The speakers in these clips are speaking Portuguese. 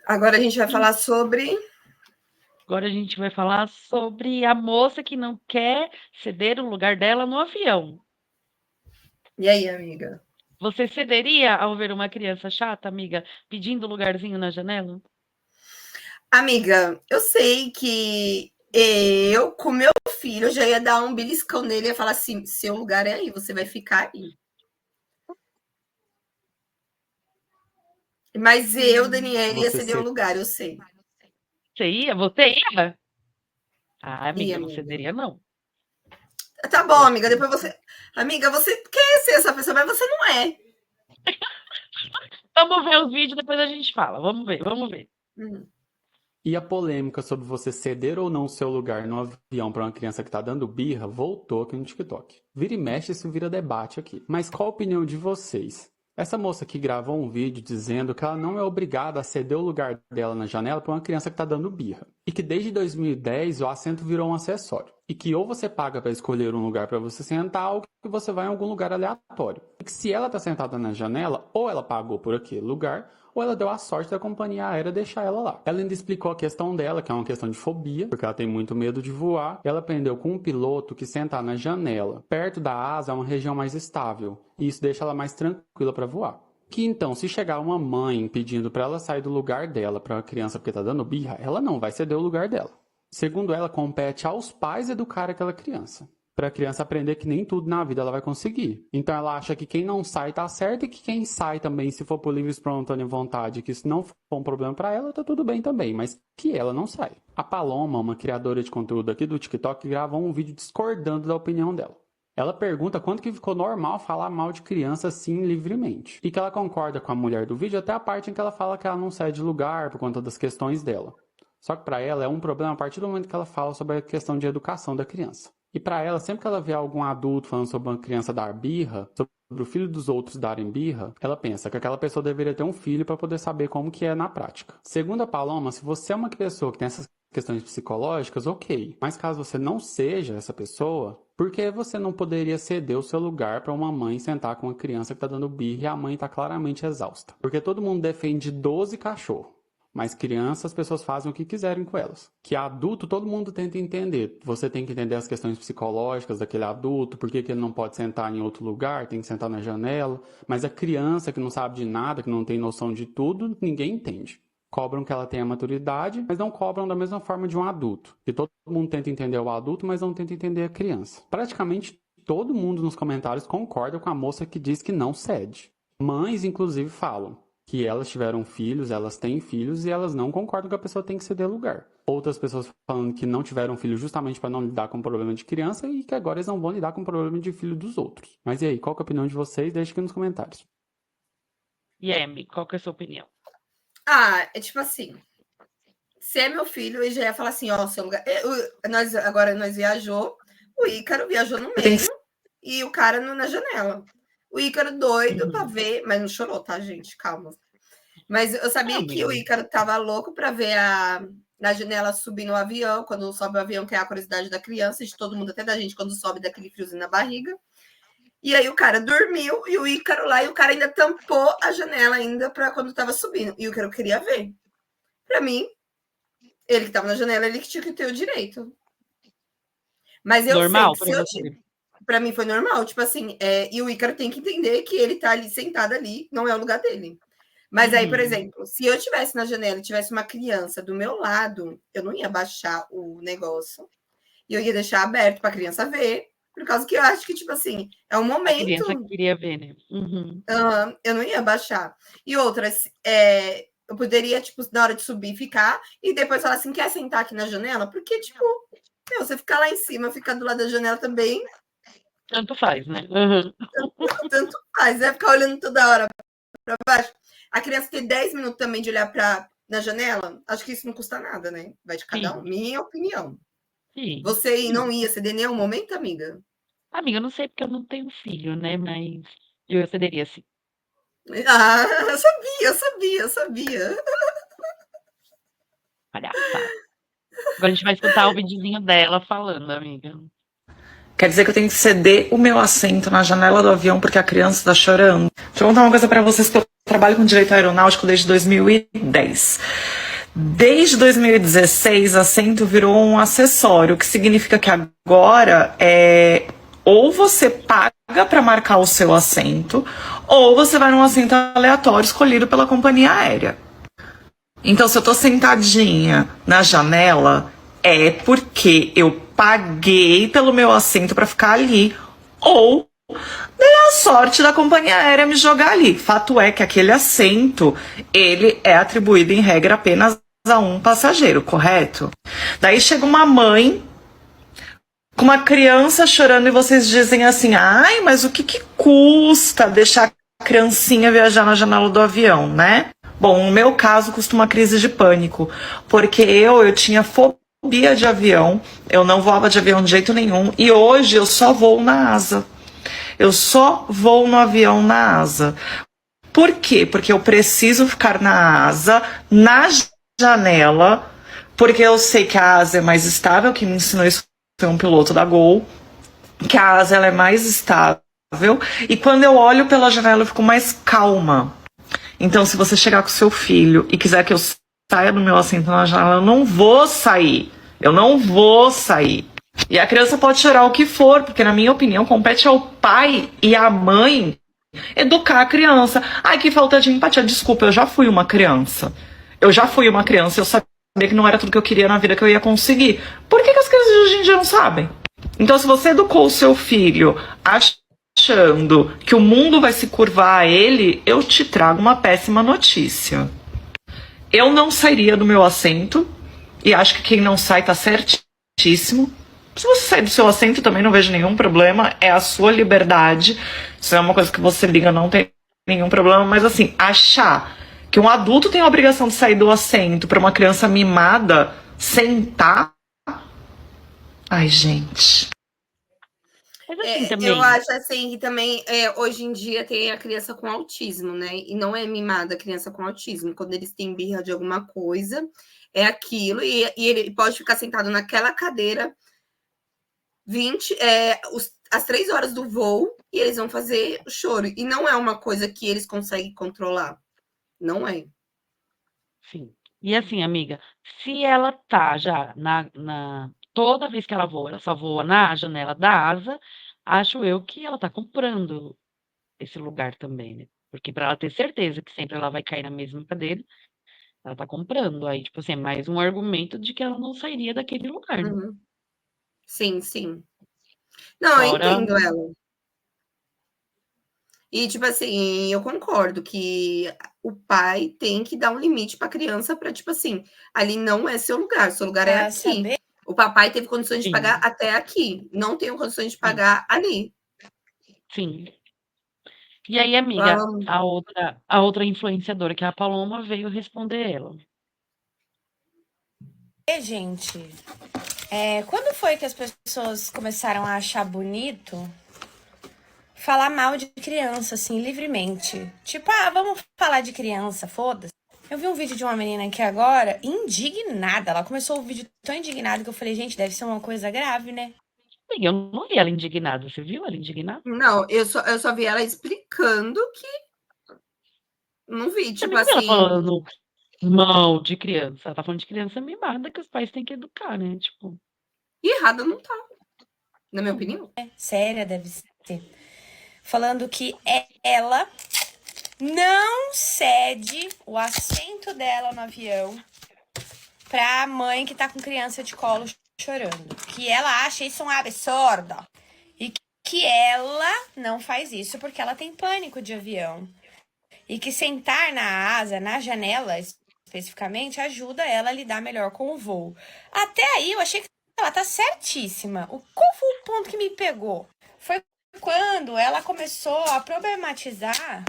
Agora a gente vai falar sobre... Agora a gente vai falar sobre a moça que não quer ceder o lugar dela no avião. E aí, amiga? Você cederia ao ver uma criança chata, amiga, pedindo lugarzinho na janela? Amiga, eu sei que eu, com meu filho, já ia dar um beliscão nele e ia falar assim: seu lugar é aí, você vai ficar aí. Mas eu, Daniela, ia Você ceder o se... lugar, eu sei. Você ia? Você ia? Ah, E, amiga, eu não amiga? cederia, não. Tá bom, amiga, depois você. Amiga, você quer ser essa pessoa, mas você não é. Vamos ver os vídeos, depois a gente fala. Vamos ver, vamos ver. Hum. E a polêmica sobre você ceder ou não o seu lugar no avião para uma criança que tá dando birra voltou aqui no TikTok. Vira e mexe, isso vira debate aqui. Mas qual a opinião de vocês? Essa moça que gravou um vídeo dizendo que ela não é obrigada a ceder o lugar dela na janela para uma criança que está dando birra. E que desde 2010 o assento virou um acessório. E que ou você paga para escolher um lugar para você sentar ou que você vai em algum lugar aleatório. E que se ela está sentada na janela, ou ela pagou por aquele lugar, ou ela deu a sorte da companhia aérea deixar ela lá. Ela ainda explicou a questão dela, que é uma questão de fobia, porque ela tem muito medo de voar. Ela aprendeu com um piloto que sentar na janela, perto da asa, é uma região mais estável, e isso deixa ela mais tranquila para voar. Que então, se chegar uma mãe pedindo para ela sair do lugar dela para uma criança porque tá dando birra, ela não vai ceder o lugar dela. Segundo ela, compete aos pais educar aquela criança, para a criança aprender que nem tudo na vida ela vai conseguir. Então ela acha que quem não sai tá certo e que quem sai também, se for por livre e espontânea vontade, que isso não for um problema para ela, tá tudo bem também, mas que ela não sai. A Paloma, uma criadora de conteúdo aqui do TikTok, gravou um vídeo discordando da opinião dela. Ela pergunta quando que ficou normal falar mal de criança assim livremente. E que ela concorda com a mulher do vídeo até a parte em que ela fala que ela não cede lugar por conta das questões dela. Só que para ela é um problema a partir do momento que ela fala sobre a questão de educação da criança. E para ela, sempre que ela vê algum adulto falando sobre uma criança dar birra, sobre o filho dos outros darem birra, ela pensa que aquela pessoa deveria ter um filho para poder saber como que é na prática. Segundo a Paloma, se você é uma pessoa que tem essas questões psicológicas, ok. Mas caso você não seja essa pessoa, por que você não poderia ceder o seu lugar para uma mãe sentar com uma criança que está dando birra e a mãe está claramente exausta? Porque todo mundo defende 12 cachorros. Mas crianças, as pessoas fazem o que quiserem com elas. Que adulto, todo mundo tenta entender. Você tem que entender as questões psicológicas daquele adulto, por que ele não pode sentar em outro lugar, tem que sentar na janela. Mas a criança que não sabe de nada, que não tem noção de tudo, ninguém entende. Cobram que ela tenha maturidade, mas não cobram da mesma forma de um adulto. Que todo mundo tenta entender o adulto, mas não tenta entender a criança. Praticamente todo mundo nos comentários concorda com a moça que diz que não cede. Mães, inclusive, falam que elas tiveram filhos, elas têm filhos e elas não concordam que a pessoa tem que ceder lugar. Outras pessoas falando que não tiveram filho justamente para não lidar com o problema de criança e que agora eles não vão lidar com o problema de filho dos outros. Mas e aí, qual que é a opinião de vocês? Deixe aqui nos comentários. E aí, amiga, qual que é a sua opinião? Ah, é tipo assim. Se é meu filho, ele já ia falar assim: ó, seu lugar. Agora nós viajou, o Ícaro viajou no meio e o cara na janela. O Ícaro doido para ver, mas não chorou, tá, gente? Calma. Mas eu Não, sabia que o amiga. Ícaro tava louco para ver na janela subir no avião, quando sobe o avião, que é a curiosidade da criança, de todo mundo, até da gente, quando sobe daquele friozinho na barriga. E aí o cara dormiu e o Ícaro lá, e o cara ainda tampou a janela ainda para quando tava subindo. E o Ícaro queria ver. Para mim, ele que tava na janela, ele que tinha que ter o direito. Mas eu sei Normal que pra se eu você? para mim foi normal, tipo assim, e o Ícaro tem que entender que ele tá ali sentado ali, não é o lugar dele. Mas aí, por Uhum. exemplo, se eu estivesse na janela e tivesse uma criança do meu lado, eu não ia baixar o negócio e eu ia deixar aberto para a criança ver, por causa que eu acho que, tipo assim, é um A criança momento, queria ver, né? Uhum. eu não ia baixar. E outras, eu poderia, tipo, na hora de subir, ficar e depois falar assim: quer sentar aqui na janela? Porque, tipo, você ficar lá em cima, ficar do lado da janela também, Tanto faz, né? Uhum. tanto faz, é ficar olhando toda hora para baixo. A criança ter 10 minutos também de olhar para na janela, acho que isso não custa nada, né? Vai de cada um. Sim, Minha opinião. sim, Você não sim. ia ceder em nenhum momento, amiga? Amiga, eu não sei porque eu não tenho filho, né? Mas eu cederia sim. Ah, eu sabia, eu sabia, eu sabia. Palhaçada. Agora a gente vai escutar o videozinho dela falando, amiga. Quer dizer que eu tenho que ceder o meu assento na janela do avião porque a criança tá chorando? Deixa eu contar uma coisa pra vocês que eu trabalho com direito aeronáutico desde 2010. Desde 2016, assento virou um acessório, o que significa que agora ou você paga para marcar o seu assento, ou você vai num assento aleatório escolhido pela companhia aérea. Então, se eu tô sentadinha na janela, é porque eu paguei pelo meu assento para ficar ali, ou dei a sorte da companhia aérea me jogar ali. Fato é que aquele assento, ele é atribuído em regra apenas a um passageiro, correto? Daí chega uma mãe com uma criança chorando e vocês dizem assim: ai, mas o que custa deixar a criancinha viajar na janela do avião, né? Bom, no meu caso custa uma crise de pânico, porque eu tinha fobia de avião, eu não voava de avião de jeito nenhum, e hoje eu só voo na asa. Eu só vou no avião na asa. Por quê? Porque eu preciso ficar na asa, na janela, porque eu sei que a asa é mais estável, quem me ensinou isso foi um piloto da Gol, que a asa ela é mais estável, e quando eu olho pela janela eu fico mais calma. Então, se você chegar com seu filho e quiser que eu saia do meu assento na janela, eu não vou sair. Eu não vou sair. E a criança pode chorar o que for, porque na minha opinião compete ao pai e à mãe educar a criança. Ai, que falta de empatia. Desculpa, eu já fui uma criança. Eu sabia que não era tudo que eu queria na vida que eu ia conseguir. Por que as crianças de hoje em dia não sabem? Então, se você educou o seu filho achando que o mundo vai se curvar a ele, eu te trago uma péssima notícia. Eu não sairia do meu assento, e acho que quem não sai tá certíssimo. Se você sair do seu assento, também não vejo nenhum problema, é a sua liberdade. Isso é uma coisa que você liga, não tem nenhum problema, mas assim, achar que um adulto tem a obrigação de sair do assento para uma criança mimada sentar. Ai, gente. Mas assim também. Eu acho assim que também hoje em dia tem a criança com autismo, né? E não é mimada a criança com autismo. Quando eles têm birra de alguma coisa, é aquilo, e ele pode ficar sentado naquela cadeira as 3 horas do voo e eles vão fazer o choro. E não é uma coisa que eles conseguem controlar. Não é. Sim. E assim, amiga, se ela tá já toda vez que ela voa, ela só voa na janela da asa, acho eu que ela tá comprando esse lugar também, né? Porque para ela ter certeza que sempre ela vai cair na mesma cadeira, ela tá comprando. Aí, tipo assim, é mais um argumento de que ela não sairia daquele lugar, né? Uhum. Sim, sim. Não, eu Fora. entendo ela. E, tipo assim, eu concordo que o pai tem que dar um limite para a criança para, tipo assim, ali não é seu lugar é aqui. Saber. O papai teve condições de Sim, pagar até aqui, não tenho condições de sim, pagar ali. sim. E aí, amiga, a outra influenciadora, que é a Paloma, veio responder ela. Gente, quando foi que as pessoas começaram a achar bonito falar mal de criança, assim, livremente? Tipo, vamos falar de criança, foda-se. Eu vi um vídeo de uma menina aqui agora, indignada. Ela começou o vídeo tão indignada que eu falei, gente, deve ser uma coisa grave, né? Amiga, eu não vi ela indignada. Você viu ela indignada? Não, eu só vi ela explicando que não vi, tipo Também não vi ela assim. falando mal de criança. Ela tá falando de criança mimada que os pais têm que educar, né? Tipo, Errada não tá, na minha opinião. Séria deve ser. Falando que ela não cede o assento dela no avião pra mãe que tá com criança de colo chorando. Que ela acha isso um absurdo. E que ela não faz isso porque ela tem pânico de avião. E que sentar na asa, na janela especificamente, ajuda ela a lidar melhor com o voo. Até aí eu achei que ela tá certíssima. Qual foi o ponto que me pegou? Foi quando ela começou a problematizar,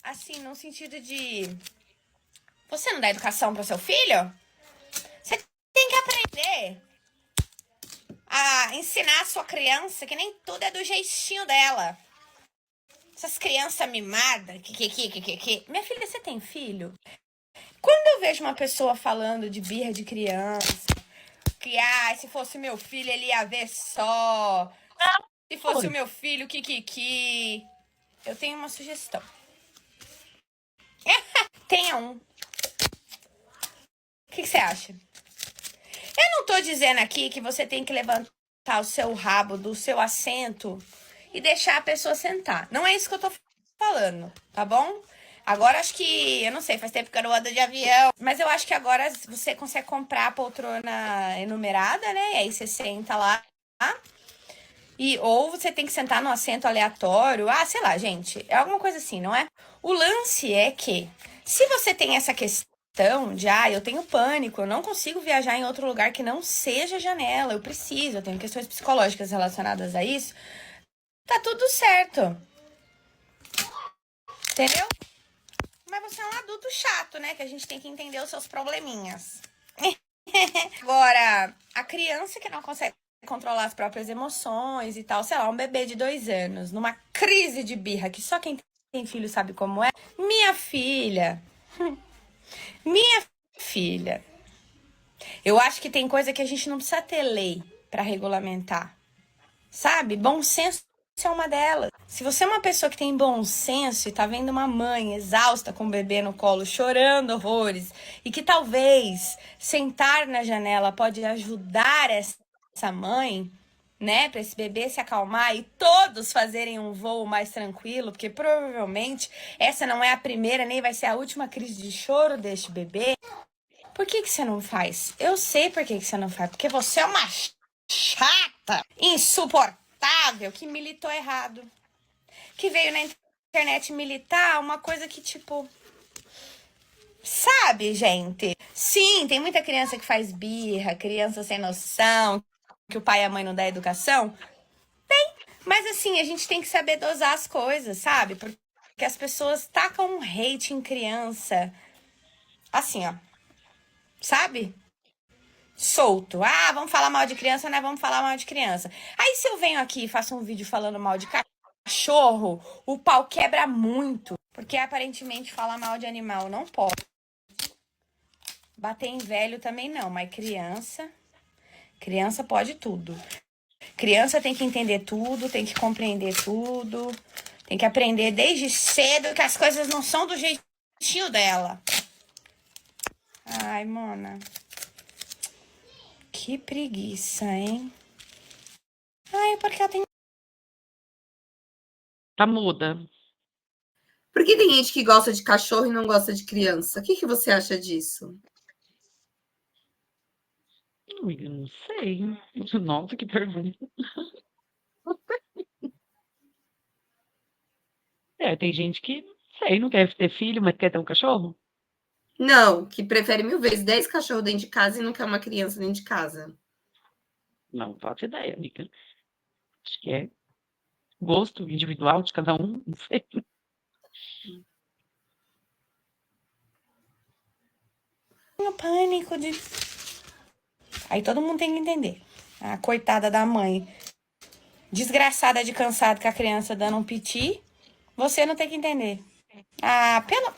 assim, no sentido de: você não dá educação pro seu filho? Você tem que aprender a ensinar a sua criança que nem tudo é do jeitinho dela. Essas crianças mimadas, que. Minha filha, você tem filho? Quando eu vejo uma pessoa falando de birra de criança, que, se fosse meu filho, ele ia ver só. Se fosse o meu filho, eu tenho uma sugestão. tenha um. O que você acha? Eu não tô dizendo aqui que você tem que levantar o seu rabo do seu assento e deixar a pessoa sentar. Não é isso que eu tô falando, tá bom? Agora acho que, eu não sei, faz tempo que eu não ando de avião, mas eu acho que agora você consegue comprar a poltrona enumerada, né? E aí você senta lá. Ou você tem que sentar no assento aleatório. Ah, sei lá, gente. É alguma coisa assim, não é? O lance é que, se você tem essa questão de, eu tenho pânico, eu não consigo viajar em outro lugar que não seja janela, eu tenho questões psicológicas relacionadas a isso, tá tudo certo. Entendeu? Mas você é um adulto chato, né? Que a gente tem que entender os seus probleminhas. Agora, a criança que não consegue controlar as próprias emoções e tal, sei lá, um bebê de 2 anos, numa crise de birra, que só quem tem filho sabe como é. Minha filha, eu acho que tem coisa que a gente não precisa ter lei pra regulamentar, sabe? Bom senso é uma delas. Se você é uma pessoa que tem bom senso e tá vendo uma mãe exausta com o bebê no colo, chorando horrores, e que talvez sentar na janela pode ajudar essa mãe, né, para esse bebê se acalmar e todos fazerem um voo mais tranquilo, porque provavelmente essa não é a primeira nem vai ser a última crise de choro deste bebê. Por que você não faz? Eu sei por que você não faz, porque você é uma chata, insuportável, que militou errado, que veio na internet militar uma coisa que, tipo, sabe, gente? Sim, tem muita criança que faz birra, criança sem noção, que o pai e a mãe não dão educação. Tem, mas assim, a gente tem que saber dosar as coisas, sabe? Porque as pessoas tacam um hate em criança, assim, ó, sabe? Solto. Vamos falar mal de criança, né? Vamos falar mal de criança. Aí se eu venho aqui e faço um vídeo falando mal de cachorro, o pau quebra muito. Porque aparentemente falar mal de animal não pode. Bater em velho também não, mas criança pode tudo. Criança tem que entender tudo, tem que compreender tudo, tem que aprender desde cedo que as coisas não são do jeitinho dela. Ai, Mona. Que preguiça, hein? Ai, porque ela tem... Tá muda. Por que tem gente que gosta de cachorro e não gosta de criança? O que você acha disso? Amiga, não sei. Nossa, que pergunta. Tem gente que, não sei, não quer ter filho, mas quer ter um cachorro. Não, que prefere 1000 vezes 10 cachorros dentro de casa e não quer uma criança dentro de casa. Não faço ideia, amiga. Acho que é gosto individual de cada um, não sei. Tenho pânico de... Aí todo mundo tem que entender. A coitada da mãe, desgraçada de cansado com a criança dando um piti, você não tem que entender.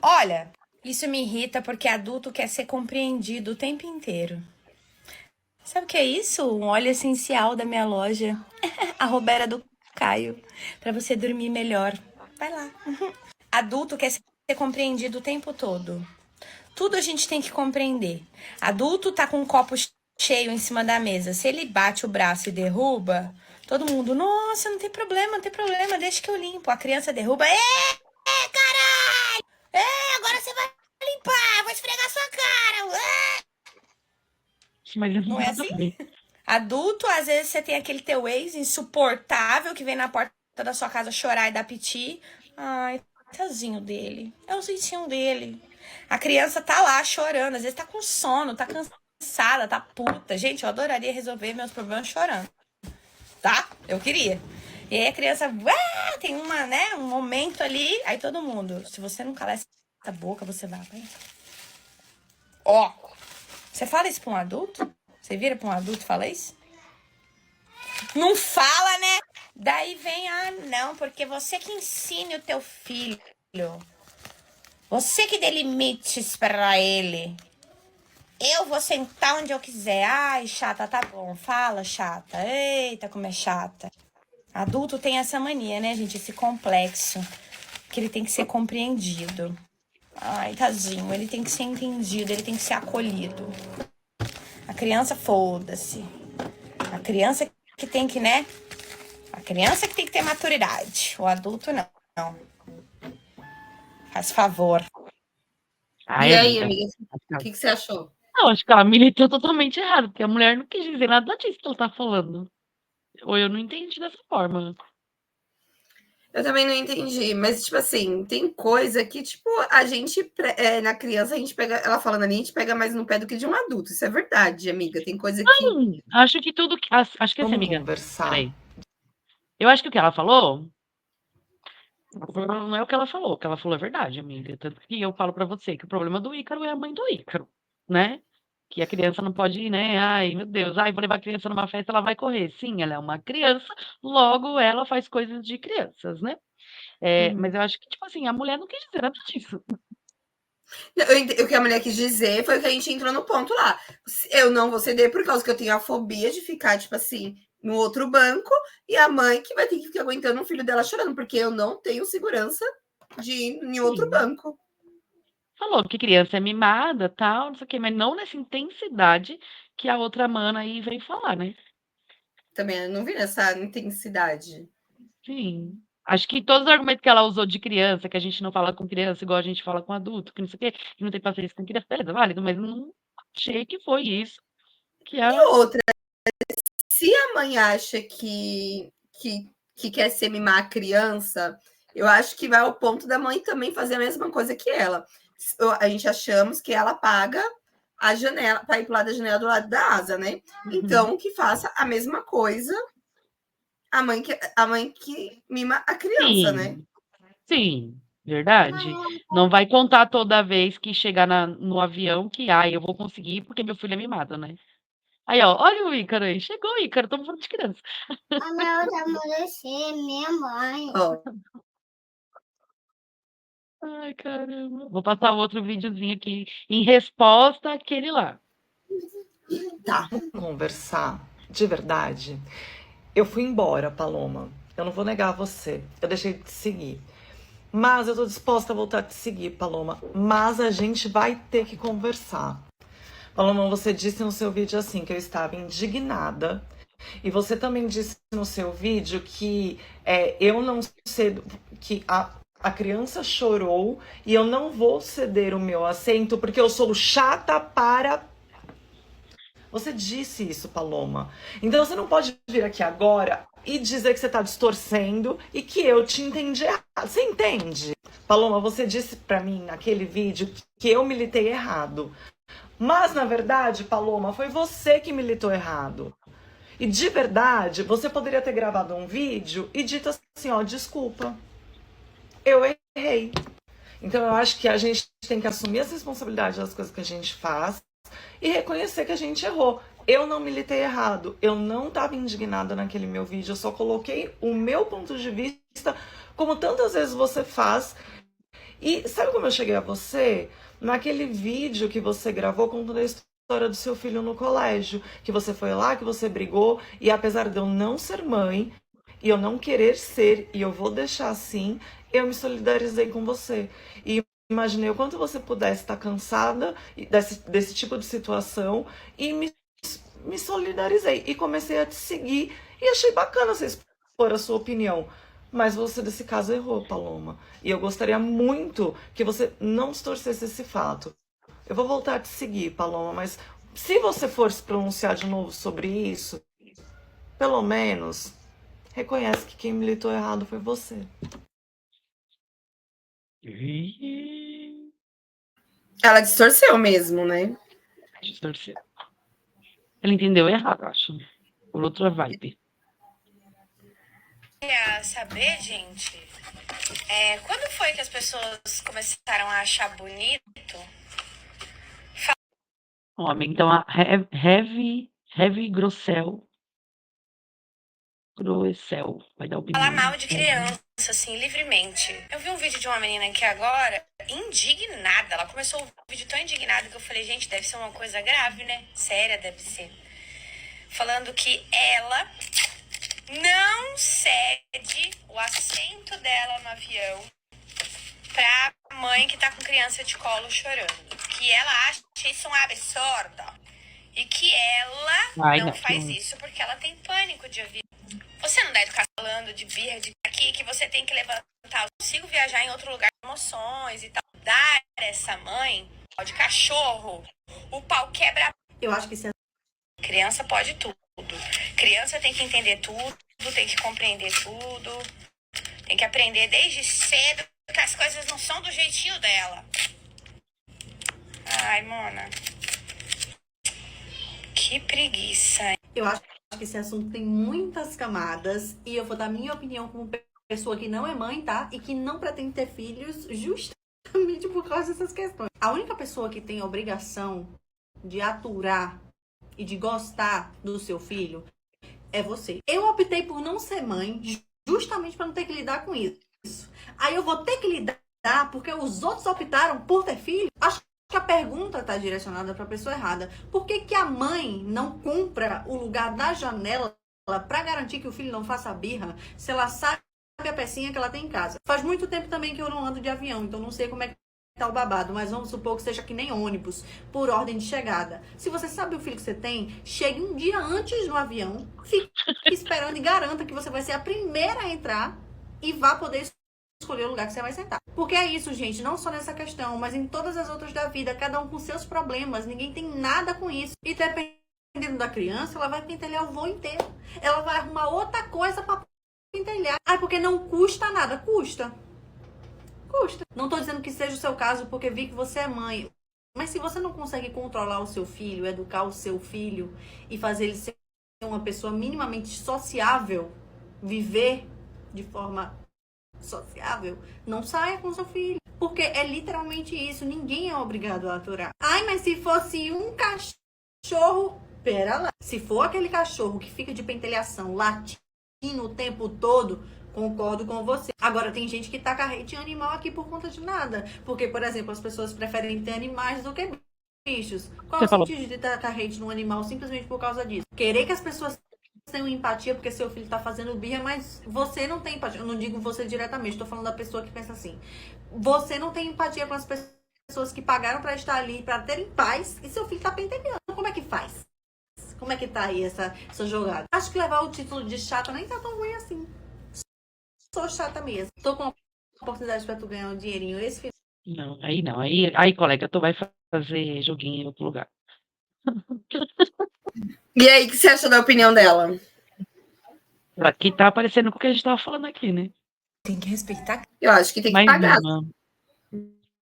Olha, isso me irrita porque adulto quer ser compreendido o tempo inteiro. Sabe o que é isso? Um óleo essencial da minha loja. A Roberta do Caio. Pra você dormir melhor. Vai lá. Adulto quer ser compreendido o tempo todo. Tudo a gente tem que compreender. Adulto tá com um copo cheio em cima da mesa. Se ele bate o braço e derruba, todo mundo, nossa, não tem problema, deixa que eu limpo. A criança derruba, caralho! Agora você vai limpar, vou esfregar sua cara. Mas Não é assim? Adulto, às vezes você tem aquele teu ex insuportável que vem na porta da sua casa chorar e dar piti. Ai, tadinho dele. É o jeitinho dele. A criança tá lá chorando, às vezes tá com sono, tá cansada, tá puta. Gente, eu adoraria resolver meus problemas chorando. Tá? Eu queria. E aí a criança, tem um momento ali, aí todo mundo, se você não calar essa boca, você vai. Ó, você fala isso pra um adulto? Você vira pra um adulto e fala isso? Não fala, né? Daí vem, não, porque você que ensine o teu filho. Você que dê limites pra ele. Eu vou sentar onde eu quiser. Ai, chata, tá bom. Fala, chata. Eita, como é chata. Adulto tem essa mania, né, gente? Esse complexo. Que ele tem que ser compreendido. Ai, tadinho, ele tem que ser entendido, ele tem que ser acolhido. A criança, foda-se. A criança que tem que, né? A criança que tem que ter maturidade. O adulto, não. Não. Faz favor. Ai, E aí, amiga. amiga, o que você achou? Não, acho que ela militou totalmente errado, porque a mulher não quis dizer nada disso que ela tá falando. Ou eu não entendi dessa forma. Eu também não entendi, mas, tipo assim, tem coisa que, tipo, a gente, na criança, a gente pega, ela falando ali, a gente pega mais no pé do que de um adulto. Isso é verdade, amiga. Tem coisa que. Acho que tudo. Acho que assim, Vamos amiga. conversar. Peraí. Eu acho que o que ela falou. Não é o que ela falou. O que ela falou é verdade, amiga. Tanto que eu falo pra você que o problema do Ícaro é a mãe do Ícaro, né? Que a criança não pode ir, né? Ai, meu Deus, ai, vou levar a criança numa festa, ela vai correr. Sim, ela é uma criança, logo ela faz coisas de crianças, né? Mas eu acho que, tipo assim, a mulher não quis dizer nada disso. O que a mulher quis dizer foi que a gente entrou no ponto lá. Eu não vou ceder por causa que eu tenho a fobia de ficar, tipo assim, no outro banco, e a mãe que vai ter que ficar aguentando o filho dela chorando, porque eu não tenho segurança de ir em outro Sim. banco. Falou que criança é mimada, tal, não sei o quê, mas não nessa intensidade que a outra mana aí veio falar, né? Também eu não vi nessa intensidade. Sim. Acho que todos os argumentos que ela usou de criança, que a gente não fala com criança igual a gente fala com adulto, que não sei o quê, que não tem paciência com criança, é válido, mas não achei que foi isso que E ela. outra, se a mãe acha que quer ser mimar a criança, eu acho que vai ao ponto da mãe também fazer a mesma coisa que ela. A gente achamos que ela paga a janela para ir para lado da janela do lado da asa, né? Então, que faça a mesma coisa a mãe que mima a criança, né? Sim, sim, verdade. Não vai contar toda vez que chegar no avião que, eu vou conseguir porque meu filho é mimado, né? Aí, ó, olha o Ícaro aí. Chegou o Ícaro, estamos falando de criança. A minha outra amolecer, minha mãe. Ó, Ai, caramba. Vou passar outro videozinho aqui em resposta àquele lá. tá. Conversar de verdade. Eu fui embora, Paloma. Eu não vou negar a você. Eu deixei de te seguir. Mas eu tô disposta a voltar a te seguir, Paloma. Mas a gente vai ter que conversar. Paloma, você disse no seu vídeo assim que eu estava indignada. E você também disse no seu vídeo que eu não cedo, que a criança chorou e eu não vou ceder o meu assento porque eu sou chata para. Você disse isso, Paloma. Então você não pode vir aqui agora e dizer que você está distorcendo e que eu te entendi errado. Você entende? Paloma, você disse para mim naquele vídeo que eu militei errado. Mas, na verdade, Paloma, foi você que militou errado. E de verdade, você poderia ter gravado um vídeo e dito assim, ó, desculpa, eu errei. Então eu acho que a gente tem que assumir as responsabilidades das coisas que a gente faz e reconhecer que a gente errou. Eu não militei errado, eu não estava indignada naquele meu vídeo, eu só coloquei o meu ponto de vista, como tantas vezes você faz. E sabe como eu cheguei a você? Naquele vídeo que você gravou contando a história do seu filho no colégio, que você foi lá, que você brigou, e apesar de eu não ser mãe, e eu não querer ser, e eu vou deixar assim, eu me solidarizei com você. E imaginei o quanto você pudesse estar cansada desse tipo de situação, e me solidarizei. E comecei a te seguir, e achei bacana você expor a sua opinião. Mas você, nesse caso, errou, Paloma. E eu gostaria muito que você não distorcesse esse fato. Eu vou voltar a te seguir, Paloma, mas se você for se pronunciar de novo sobre isso, pelo menos reconhece que quem militou errado foi você. Ih, Ela distorceu mesmo, né? distorceu. Ele entendeu errado, acho. Por outra vibe. Queria saber, gente, quando foi que as pessoas começaram a achar bonito Homem, então a Heavy Grossel. Vai dar falar opinião. mal de criança, assim, livremente? Eu vi um vídeo de uma menina aqui agora, indignada. Ela começou o vídeo tão indignada que eu falei, gente, deve ser uma coisa grave, né? Séria deve ser. Falando que ela não cede o assento dela no avião pra mãe que tá com criança de colo chorando. Que ela acha isso um absurdo. E que ela Ai, não não, que faz horror. isso porque ela tem pânico de avião. Você não deve ficar falando de birra de aqui, que você tem que levantar. Eu consigo viajar em outro lugar de emoções e tal. Dar essa mãe de cachorro, o pau quebra. Eu acho que se Criança pode tudo. Criança tem que entender tudo, tem que compreender tudo. Tem que aprender desde cedo que as coisas não são do jeitinho dela. Ai, Mona. Que preguiça. eu acho que esse assunto tem muitas camadas e eu vou dar minha opinião como pessoa que não é mãe, tá? E que não pretende ter filhos justamente por causa dessas questões. A única pessoa que tem a obrigação de aturar e de gostar do seu filho é você. Eu optei por não ser mãe justamente para não ter que lidar com isso. Aí eu vou ter que lidar porque os outros optaram por ter filho? Acho que a pergunta está direcionada para a pessoa errada. Por que que a mãe não compra o lugar da janela para garantir que o filho não faça birra se ela sabe a pecinha que ela tem em casa? Faz muito tempo também que eu não ando de avião, então não sei como é que tá o babado, mas vamos supor que seja que nem ônibus, por ordem de chegada. Se você sabe o filho que você tem, chegue um dia antes no avião, fique esperando e garanta que você vai ser a primeira a entrar e vá poder escolher o lugar que você vai sentar. Porque é isso, gente, não só nessa questão, mas em todas as outras da vida, cada um com seus problemas, ninguém tem nada com isso. E dependendo da criança, ela vai pentelhar o voo inteiro. Ela vai arrumar outra coisa pra pentelhar. Ah, porque não custa nada. Custa. Não tô dizendo que seja o seu caso porque vi que você é mãe. Mas se você não consegue controlar o seu filho, educar o seu filho e fazer ele ser uma pessoa minimamente sociável, viver de forma sociável, não saia com seu filho. Porque é literalmente isso. Ninguém é obrigado a aturar. Ai, mas se fosse um cachorro... Pera lá. Se for aquele cachorro que fica de pentelhação, latindo o tempo todo... Concordo com você. Agora, tem gente que taca hate em animal aqui por conta de nada. Porque, por exemplo, as pessoas preferem ter animais do que bichos. Qual é o sentido de tacar hate num animal simplesmente por causa disso? Querer que as pessoas tenham empatia porque seu filho tá fazendo birra, mas você não tem empatia. Eu não digo você diretamente, tô falando da pessoa que pensa assim. Você não tem empatia com as pessoas que pagaram pra estar ali, pra terem paz, e seu filho tá pentelhando. Como é que faz? Como é que tá aí essa jogada? Acho que levar o título de chata nem tá tão ruim assim. Sou chata mesmo. Tô com uma oportunidade pra tu ganhar um dinheirinho esse final. Não, aí não. Aí, colega, tu vai fazer joguinho em outro lugar. E aí, o que você acha da opinião dela? Aqui tá aparecendo com o que a gente tava falando aqui, né? Tem que respeitar. Eu acho que tem que Mas pagar. não.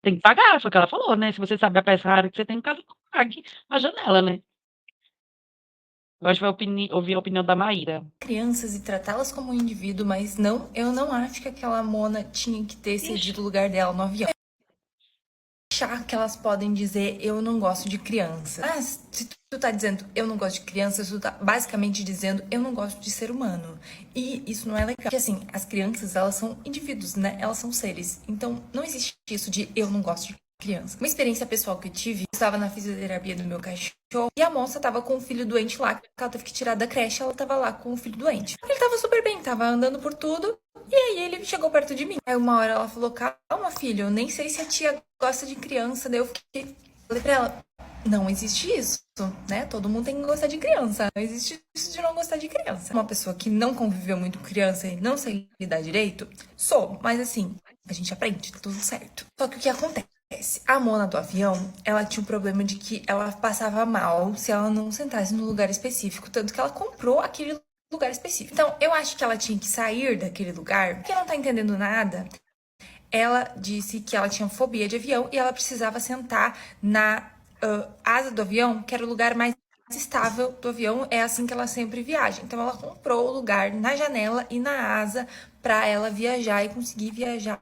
Tem que pagar, foi o que ela falou, né? Se você sabe a peça rara que você tem em casa, pague a janela, né? Eu acho que vai ouvir a opinião da Maíra. Crianças e tratá-las como um indivíduo, mas não, eu não acho que aquela Mona tinha que ter cedido o lugar dela no avião. Achar que elas podem dizer eu não gosto de criança. Mas se tu tá dizendo eu não gosto de criança, tu tá basicamente dizendo eu não gosto de ser humano. E isso não é legal. Porque assim, as crianças, elas são indivíduos, né? Elas são seres. Então não existe isso de eu não gosto de criança. Uma experiência pessoal que eu tive, eu estava na fisioterapia do meu cachorro e a moça tava com o filho doente lá, que ela teve que tirar da creche, ela tava lá com o filho doente. Ele tava super bem, tava andando por tudo, e aí ele chegou perto de mim. Aí uma hora ela falou, calma filho, eu nem sei se a tia gosta de criança. Daí eu falei pra ela, não existe isso, né? Todo mundo tem que gostar de criança. Não existe isso de não gostar de criança. Uma pessoa que não conviveu muito com criança e não sei lidar direito, sou, mas assim, a gente aprende, tá tudo certo. Só que o que acontece? A Mona do avião, ela tinha um problema de que ela passava mal se ela não sentasse no lugar específico, tanto que ela comprou aquele lugar específico. Então, eu acho que ela tinha que sair daquele lugar, porque não tá entendendo nada. Ela disse que ela tinha fobia de avião e ela precisava sentar na asa do avião, que era o lugar mais estável do avião, é assim que ela sempre viaja. Então, ela comprou o lugar na janela e na asa pra ela viajar e conseguir viajar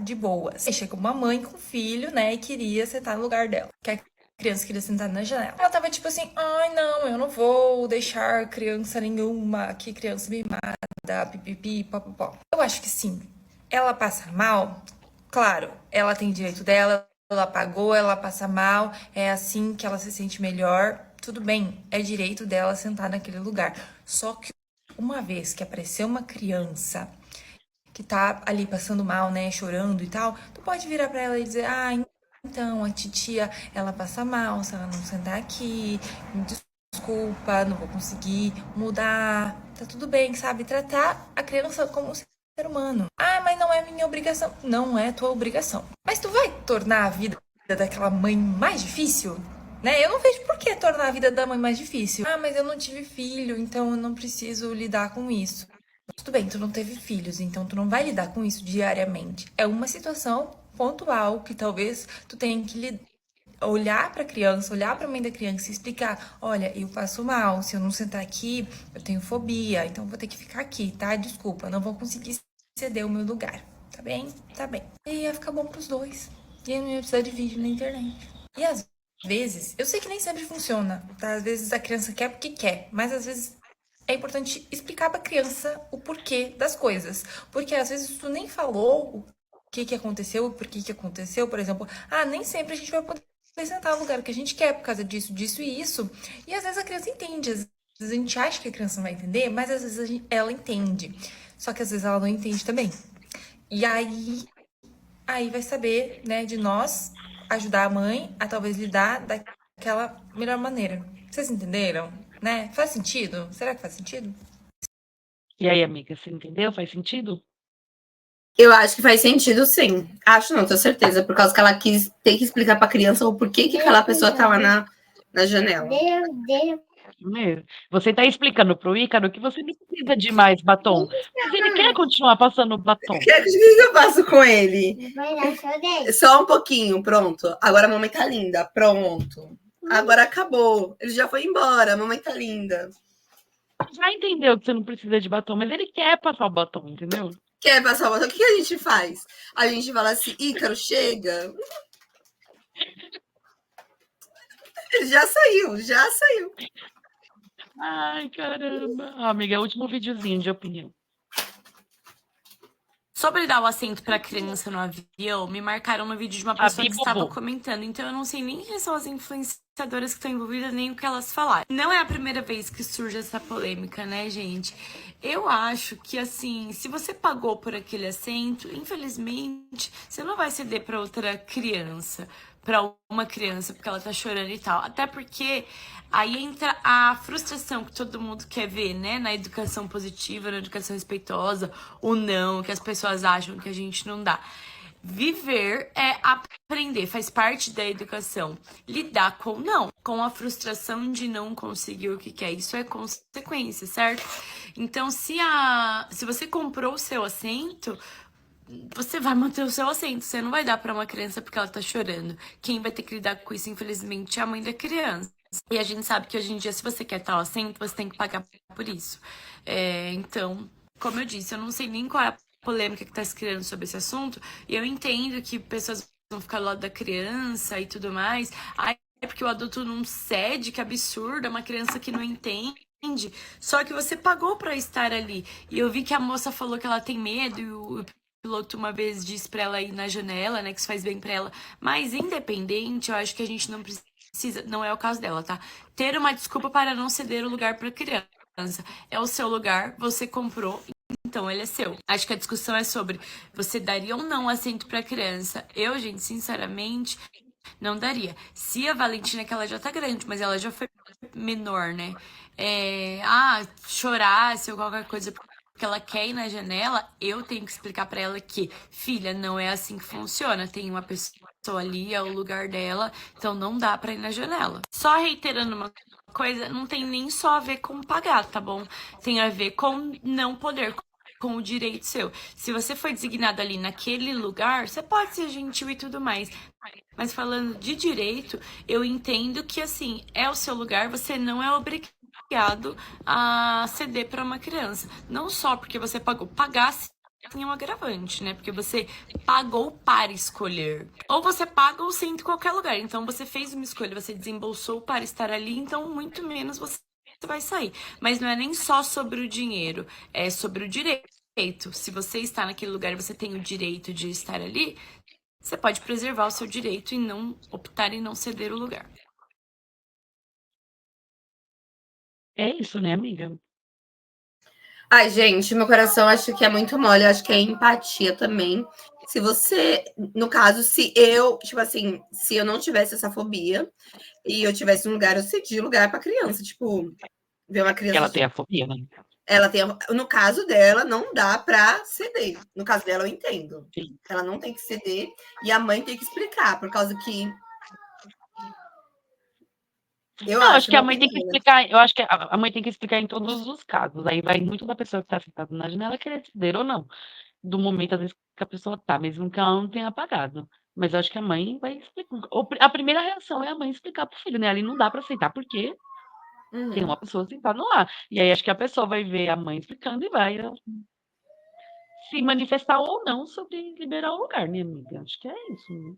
de boas. Aí chegou uma mãe com filho, né, e queria sentar no lugar dela. Que a criança queria sentar na janela. Ela tava tipo assim, ai não, eu não vou deixar criança nenhuma, que criança mimada, pipipi, popopó. Eu acho que sim. Ela passa mal, claro, ela tem direito dela, ela pagou, ela passa mal, é assim que ela se sente melhor, tudo bem, é direito dela sentar naquele lugar. Só que uma vez que apareceu uma criança que tá ali passando mal, né, chorando e tal, tu pode virar pra ela e dizer, então, a titia, ela passa mal se ela não sentar aqui, me desculpa, não vou conseguir mudar, tá tudo bem, sabe? Tratar a criança como um ser humano. Mas não é minha obrigação. Não é tua obrigação. Mas tu vai tornar a vida daquela mãe mais difícil? Né? Eu não vejo por que tornar a vida da mãe mais difícil. Mas eu não tive filho, então eu não preciso lidar com isso. Tudo bem, tu não teve filhos, então tu não vai lidar com isso diariamente. É uma situação pontual que talvez tu tenha que olhar pra criança, olhar pra mãe da criança e explicar, olha, eu passo mal, se eu não sentar aqui, eu tenho fobia, então eu vou ter que ficar aqui, tá? Desculpa, não vou conseguir ceder o meu lugar, tá bem? Tá bem. E ia ficar bom pros dois. E aí não ia precisar de vídeo na internet. E às vezes, eu sei que nem sempre funciona, tá? Às vezes a criança quer porque quer, mas às vezes é importante explicar pra criança o porquê das coisas. Porque às vezes tu nem falou o que aconteceu, o porquê que aconteceu, por exemplo. Nem sempre a gente vai poder sentar no lugar que a gente quer por causa disso, disso e isso. E às vezes a criança entende. Às vezes a gente acha que a criança não vai entender, mas às vezes ela entende. Só que às vezes ela não entende também. E aí vai saber, né, de nós ajudar a mãe a talvez lidar daquela melhor maneira. Vocês entenderam? Né? Faz sentido? Será que faz sentido? E aí, amiga, você entendeu? Faz sentido? Eu acho que faz sentido, sim. Acho não, tenho certeza. Por causa que ela quis ter que explicar pra criança o porquê que aquela pessoa tá lá na janela. Mesmo. Você tá explicando pro Ícaro que você não precisa de mais batom. Mas ele quer continuar passando batom. O que eu faço com ele? Vai dar show dele. Só um pouquinho, pronto. Agora a mamãe tá linda, pronto. Agora acabou. Ele já foi embora, a mamãe tá linda. Já entendeu que você não precisa de batom, mas ele quer passar o batom, entendeu? Quer passar o batom? O que a gente faz? A gente fala assim, Ícaro, chega. Ele já saiu. Ai, caramba. Amiga, é o último videozinho de opinião. Sobre dar o assento pra criança no avião, me marcaram no vídeo de uma pessoa que estava comentando. Então eu não sei nem quem são as influenciadoras que estão envolvidas, nem o que elas falaram. Não é a primeira vez que surge essa polêmica, né, gente? Eu acho que, assim, se você pagou por aquele assento, infelizmente, você não vai ceder pra outra criança, pra uma criança, porque ela tá chorando e tal. Até porque aí entra a frustração que todo mundo quer ver, né? Na educação positiva, na educação respeitosa, o não, que as pessoas acham que a gente não dá. Viver é aprender, faz parte da educação. Lidar com não, com a frustração de não conseguir o que quer. Isso é consequência, certo? Então, se você comprou o seu assento, você vai manter o seu assento. Você não vai dar pra uma criança porque ela tá chorando. Quem vai ter que lidar com isso, infelizmente, é a mãe da criança. E a gente sabe que hoje em dia, se você quer tal assento, você tem que pagar por isso. Então, como eu disse, eu não sei nem qual é a polêmica que tá se criando sobre esse assunto. E eu entendo que pessoas vão ficar do lado da criança e tudo mais. É porque o adulto não cede, que absurdo, é uma criança que não entende. Só que você pagou pra estar ali. E eu vi que a moça falou que ela tem medo e o piloto uma vez disse pra ela ir na janela, né, que isso faz bem pra ela. Mas independente, eu acho que a gente não precisa, não é o caso dela, tá? Ter uma desculpa para não ceder o lugar pra criança. É o seu lugar, você comprou, então ele é seu. Acho que a discussão é sobre você daria ou não assento pra criança. Eu, gente, sinceramente, não daria. Se a Valentina, que ela já tá grande, mas ela já foi menor, né? Chorasse ou qualquer coisa porque ela quer ir na janela, eu tenho que explicar pra ela que, filha, não é assim que funciona. Tem uma pessoa ali, é o lugar dela, então não dá pra ir na janela. Só reiterando uma coisa, não tem nem só a ver com pagar, tá bom? Tem a ver com não poder, com o direito seu. Se você foi designado ali naquele lugar, você pode ser gentil e tudo mais. Mas falando de direito, eu entendo que, assim, é o seu lugar, você não é obrigado a ceder para uma criança. Não só porque você pagou. Pagar sim é um agravante, né? Porque você pagou para escolher. Ou você paga ou senta em qualquer lugar. Então você fez uma escolha, você desembolsou para estar ali, então muito menos você vai sair. Mas não é nem só sobre o dinheiro, é sobre o direito. Se você está naquele lugar e você tem o direito de estar ali, você pode preservar o seu direito e não optar em não ceder o lugar. É isso, né, amiga? Ai, gente, meu coração acho que é muito mole, acho que é empatia também. Se você, no caso, se eu, tipo assim, se eu não tivesse essa fobia e eu tivesse um lugar, eu cedia lugar pra criança, tipo, ver uma Porque criança. ela tem a fobia, né? Ela tem, no caso dela, não dá pra ceder. No caso dela, eu entendo. Sim. Ela não tem que ceder e a mãe tem que explicar, por causa que. Eu Não, acho que a minha mãe tem que opinião, né? explicar, eu acho que a mãe tem que explicar em todos os casos. Aí vai muito da pessoa que tá sentada na janela querer ceder ou não. Do momento, às vezes, que a pessoa tá, mesmo que ela não tenha apagado. Mas eu acho que a mãe vai explicar. A primeira reação é a mãe explicar pro filho, né? Ali não dá pra aceitar, porque tem uma pessoa sentada lá. E aí acho que a pessoa vai ver a mãe explicando e vai se manifestar ou não sobre liberar o lugar, né, amiga? Acho que é isso, né?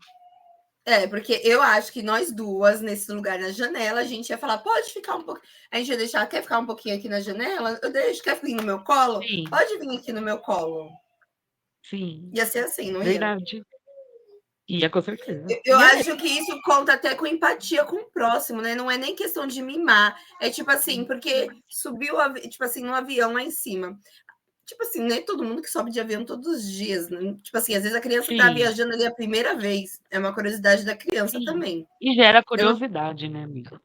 É, porque eu acho que nós duas, nesse lugar na janela, a gente ia falar, pode ficar um pouquinho. A gente ia deixar, quer ficar um pouquinho aqui na janela? Eu deixo, quer vir no meu colo? Sim, Pode vir aqui no meu colo. sim, Ia ser assim, não ia? verdade. Ia, com certeza. Eu E é acho que isso conta até com empatia com o próximo, né? Não é nem questão de mimar. É tipo assim, porque subiu, tipo assim, no avião lá em cima. Tipo assim, nem todo mundo que sobe de avião todos os dias, né? Tipo assim, às vezes a criança tá sim, viajando ali a primeira vez. É uma curiosidade da criança sim. também. E gera Eu não curiosidade, né, amiga?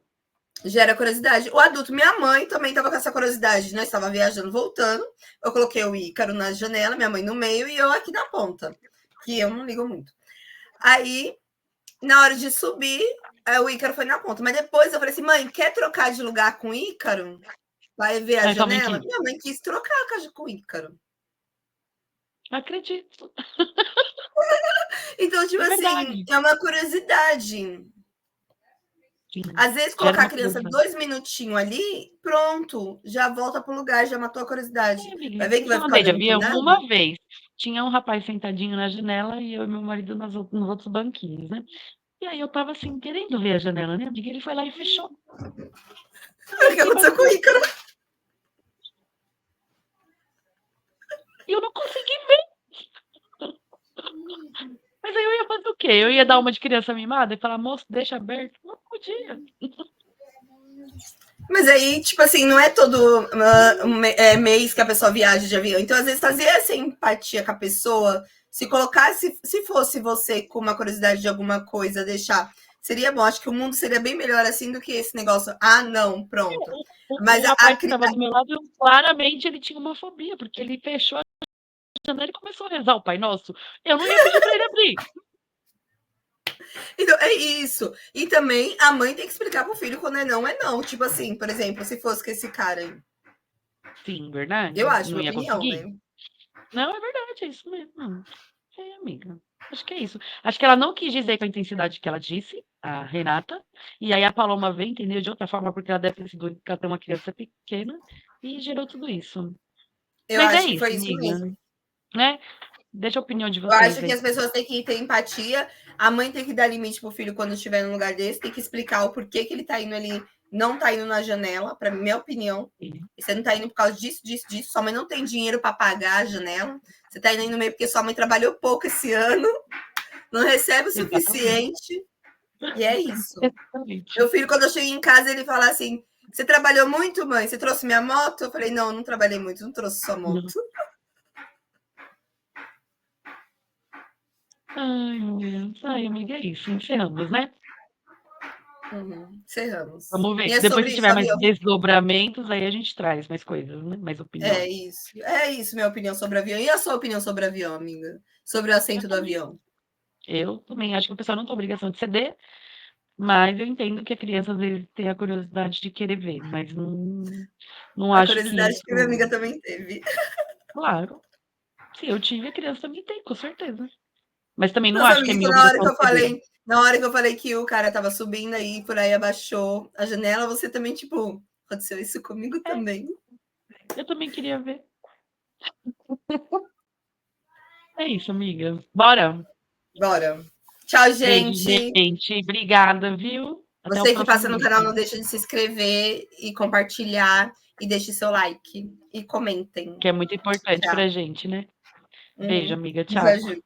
Gera curiosidade. O adulto, minha mãe também estava com essa curiosidade. Nós estava viajando, voltando. Eu coloquei o Ícaro na janela, minha mãe no meio e eu aqui na ponta, que eu não ligo muito. Aí, na hora de subir, o Ícaro foi na ponta. Mas depois eu falei assim, mãe, quer trocar de lugar com o Ícaro? Vai ver a Aí sua mãe janela? quis. Minha mãe quis trocar com o Ícaro. Acredito. Então, tipo É assim, verdade. é uma curiosidade. Sim. Às vezes, Gera colocar a uma criança curiosidade. 2 minutinhos ali, pronto, já volta pro lugar, já matou a curiosidade. É, amiga, Vai ver que eu vai só ficar andei de olhando pro avião nada? uma vez. Tinha um rapaz sentadinho na janela e eu e meu marido nos outros banquinhos, né? E aí eu tava assim, querendo ver a janela, né, amiga? Ele foi lá e fechou. O que aconteceu com o Ícaro? E eu não consegui ver. Mas aí eu ia fazer o quê? Eu ia dar uma de criança mimada e falar, moço, deixa aberto? Não podia. Mas aí, tipo assim, não é todo mês que a pessoa viaja de avião. Então, às vezes, fazer essa empatia com a pessoa, se colocasse, se fosse você com uma curiosidade de alguma coisa, deixar. Seria bom, acho que o mundo seria bem melhor assim do que esse negócio. Ah, não, pronto. Mas O rapaz que estava do meu lado, claramente ele tinha uma fobia, porque ele fechou a janela e começou a rezar o Pai Nosso. Eu não ia pedir para ele abrir. Então, é isso. E também a mãe tem que explicar pro filho quando é não. Tipo assim, por exemplo, se fosse com esse cara aí. Sim, verdade. Eu acho, Não minha ia opinião, conseguir. né? Não, é verdade, é isso mesmo. É, amiga. Acho que é isso. Acho que ela não quis dizer com a intensidade que ela disse, a Renata. E aí a Paloma veio entender de outra forma, porque ela deve ter sido que ela tem uma criança pequena e gerou tudo isso. Eu Mas é acho que isso, foi isso amiga. mesmo. Né? Deixa a opinião de Eu vocês acho que aí. as pessoas têm que ter empatia. A mãe tem que dar limite pro filho quando estiver num lugar desse, tem que explicar o porquê que ele tá indo ali, não tá indo na janela, para minha opinião. Você não tá indo por causa disso. Sua mãe não tem dinheiro para pagar a janela. Você tá indo meio porque sua mãe trabalhou pouco esse ano, não recebe o suficiente. E é isso. Exatamente. Meu filho, quando eu cheguei em casa, ele fala assim: você trabalhou muito, mãe? Você trouxe minha moto? Eu falei, não trabalhei muito, não trouxe sua moto. Ai, meu Deus. Ai, amiga, é isso. Encerramos, né? Encerramos. Vamos ver. E é Depois, sobre se isso, tiver mais avião. desdobramentos, aí a gente traz mais coisas, né? Mais opiniões. É isso, minha opinião sobre avião. E a sua opinião sobre avião, amiga? Sobre o assento do avião? Eu também acho que o pessoal não tem obrigação de ceder, mas eu entendo que a criança às vezes tem a curiosidade de querer ver, mas não A acho que curiosidade que minha isso. amiga também teve. Claro. Se eu tive, a criança também tem, com certeza. Mas também não Nossa, acho que é amiga, minha então na hora que obrigação eu ceder. falei, na hora que eu falei que o cara tava subindo aí, por aí abaixou a janela, você também, tipo, aconteceu isso comigo também. Eu também queria ver. É isso, amiga. Bora. Bora. Tchau, Beijo, gente. gente. Obrigada, viu? Até o Você que próximo passa no canal, vídeo. não deixa de se inscrever e compartilhar e deixe seu like e comentem. Que é muito importante Tchau. pra gente, né? Beijo, amiga. Nos Tchau. ajude.